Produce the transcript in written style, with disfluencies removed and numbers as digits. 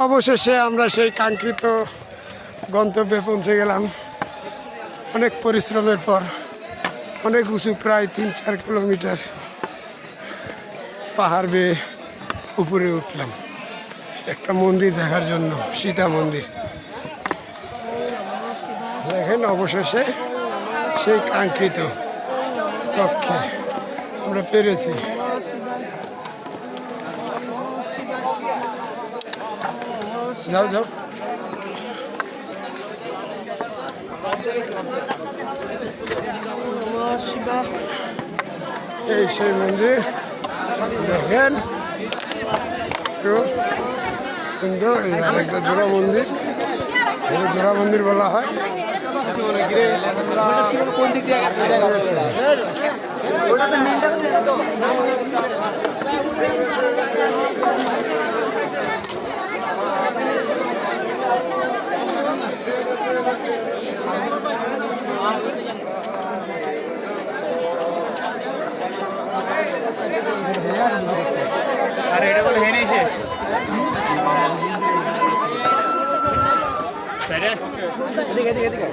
অবশেষে আমরা সেই কাঙ্ক্ষিত গন্তব্যে পৌঁছে গেলাম। অনেক পরিশ্রমের পর অনেক উঁচু, প্রায় 3-4 কিলোমিটার পাহাড় বেয়ে উপরে উঠলাম একটা মন্দির দেখার জন্য, সীতা মন্দির। দেখেন অবশেষে সেই কাঙ্ক্ষিত লক্ষ্যে আমরা পেরেছি। যাও যাও। এই সেই মন্দির দেখেন, সুন্দর। এই আরেকটা জোড়া মন্দির, জোড়া মন্দির বলা হয়। আরে এটা বলে হেনে শেষ এদিকে এদিকে এদিকে